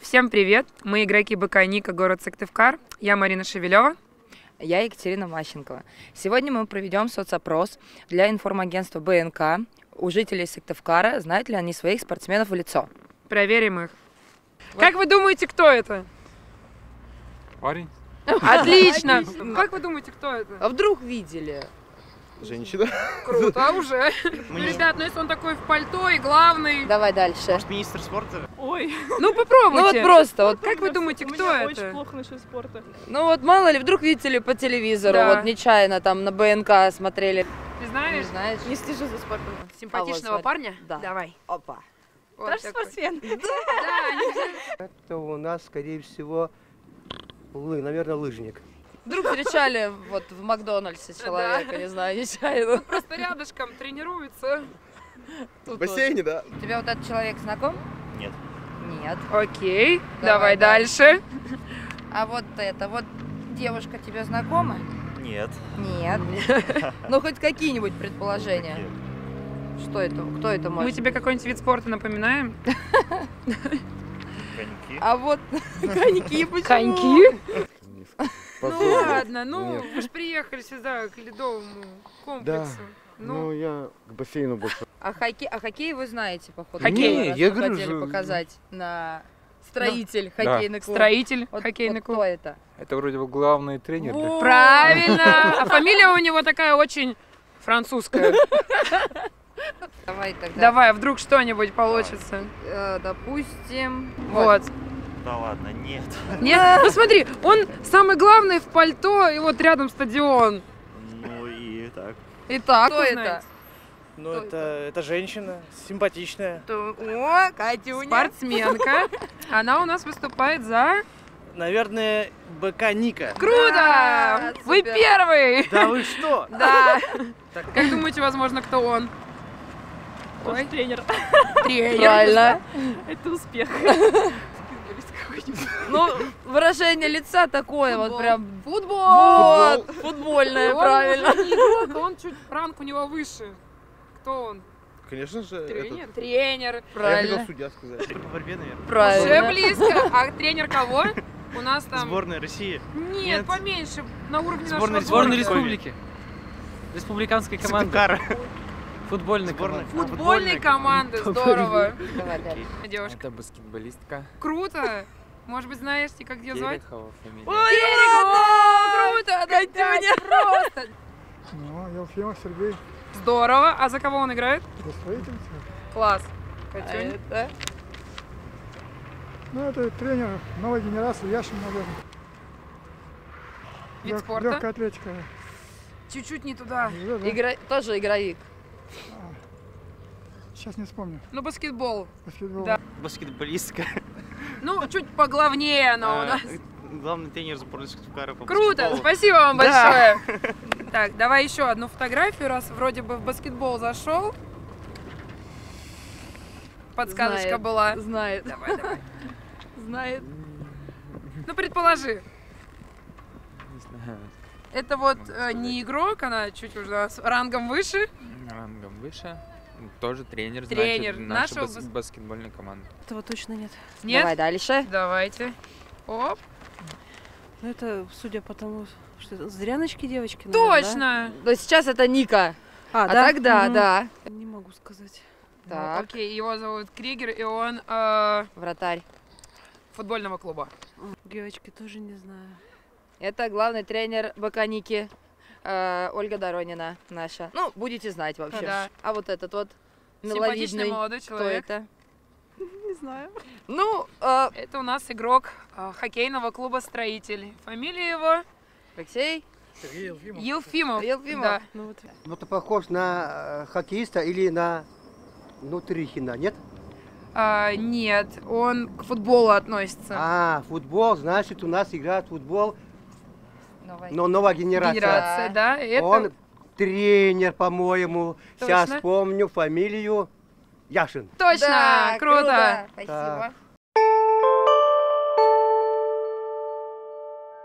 Всем привет! Мы игроки БК Ника, город Сыктывкар. Я Марина Шевелева. Я Екатерина Мащенкова. Сегодня мы проведем соцопрос для информагентства БНК у жителей Сыктывкара, знают ли они своих спортсменов в лицо. Проверим их. Как вы думаете, кто это? Парень. Отлично! Как вы думаете, кто это? А вдруг видели? Женщина. Круто уже. Ну, ребят, ну если он такой в пальто и главный... Давай дальше. Может, министр спорта? Ой, Ну попробуйте. Ну вот просто, вот, Как вы думаете, кто у меня это? очень плохо насчет спорта. ну вот мало ли, вдруг видели по телевизору, Да. вот нечаянно там на БНК смотрели. Ты Не знаешь? знаешь? Не слежу за спортом. Симпатичного А вот, парня? да. Давай. Опа. Вот Даже такой. спортсмен. Да, Это у нас, скорее всего, наверное, лыжник. Вдруг встречали вот в Макдональдсе человека, не знаю, нечаянно. просто рядышком тренируется. В бассейне, да? Тебе вот этот человек знаком? Нет. Нет. Окей, Давай давай дальше. А вот это, вот девушка тебе знакома? Нет. Нет. Ну хоть какие-нибудь предположения. Что это? Кто это Мы может? тебе какой-нибудь вид спорта напоминаем? Коньки. А вот коньки почему? Коньки? Ну Позорно. ладно, ну Нет. вы же приехали сюда, к ледовому комплексу. Ну, я к бассейну больше. А хоккей вы знаете, походу. Хоккей. Раз Я вы говорю хотели же. показать на строитель хоккейный клуб. Строитель, Вот, хоккейный вот клуб. кто это? Это вроде бы главный тренер. да? Во! Правильно! А фамилия у него такая очень французская. Давай тогда. Давай, а вдруг что-нибудь получится. Допустим. Вот. Да ладно, нет. Нет? Ну смотри, он самый главный в пальто, и вот рядом стадион. Ну и так. Итак, кто Кто это? знает? Ну, Кто это женщина, симпатичная. О, Катюня. Спортсменка. Она у нас выступает за... Наверное, БК Ника. Круто! Да, Вы супер. первый! Да вы что? Да. Как думаете, возможно, кто он? Тоже тренер. Тренер. Правильно. Это успех. Ну, выражение лица такое вот прям. Футбол. Вот, футбольное, Он правильно. уже не игрок, а он чуть ранг у него выше. Кто он? Конечно же, Тренер? Тренер. Я хотел Правильно. судья сказать. По борьбе, наверное. Уже Правильно. близко. А тренер кого? У нас там... Сборная России. Нет, Нет. поменьше. На уровне Сборная нашего Сборной города. республики. Республиканской команды. Сыктывкара. Футбольной Сборная. команды. Футбольной команды. Здорово. Давай дальше. Девушка. Это баскетболистка. Круто. Может быть, знаешь, как ее звать? Терехова фамилия. Терехова! Круто! Катюня! Просто! Ну, Елфимов Сергей, Здорово. А за кого он играет? строительница. Класс. А Катюнь. это? Ну, это тренер новой генерации, Яшин, наверное. Вид спорта. Легкая атлетика. Чуть-чуть не туда. Да? Тоже игровик. Сейчас не вспомню. Ну, баскетбол. Баскетбол. Да. Баскетболистка. Ну, чуть поглавнее она у нас. Главный тренер сборной Сыктывкара по Круто, баскетболу. спасибо вам Да. большое. Так, давай еще одну фотографию, раз вроде бы в баскетбол зашел. Подсказочка Знает. была. Знает. Давай, давай. Знает. Ну, предположи. Не знаю. Это вот не игрок, она чуть уже с рангом выше. Рангом выше. Тоже тренер. Тренер Значит, наша нашего баскетбольной команды. Этого точно нет. Нет? Давай дальше. Давайте. Оп. Ну это, судя по тому, что это зряночки девочки, Точно. Но сейчас это Ника. А, А да? тогда, Мгм. да. Не могу сказать. Ну, Так, окей, его зовут Кригер, и он вратарь. футбольного клуба. Девочки тоже не знаю. Это главный тренер БК Ники, Ольга Доронина наша. Ну, будете знать вообще. Да. А вот этот вот Симпатичный мелодичный, молодой кто человек. это? Не знаю. Ну, Это у нас игрок хоккейного клуба «Строитель». Фамилия его Алексей Сергей Елфимов. Елфимов. Елфимов. Да. Ну вот. Ну, ты похож на хоккеиста или на Нутрихина, нет? Нет, он к футболу относится. А, футбол, значит, у нас играет футбол, новая. но новая генерация. Генерация, да. и это Он тренер, по-моему. Сейчас Точно. помню фамилию Яшин. точно, Да, круто. Спасибо.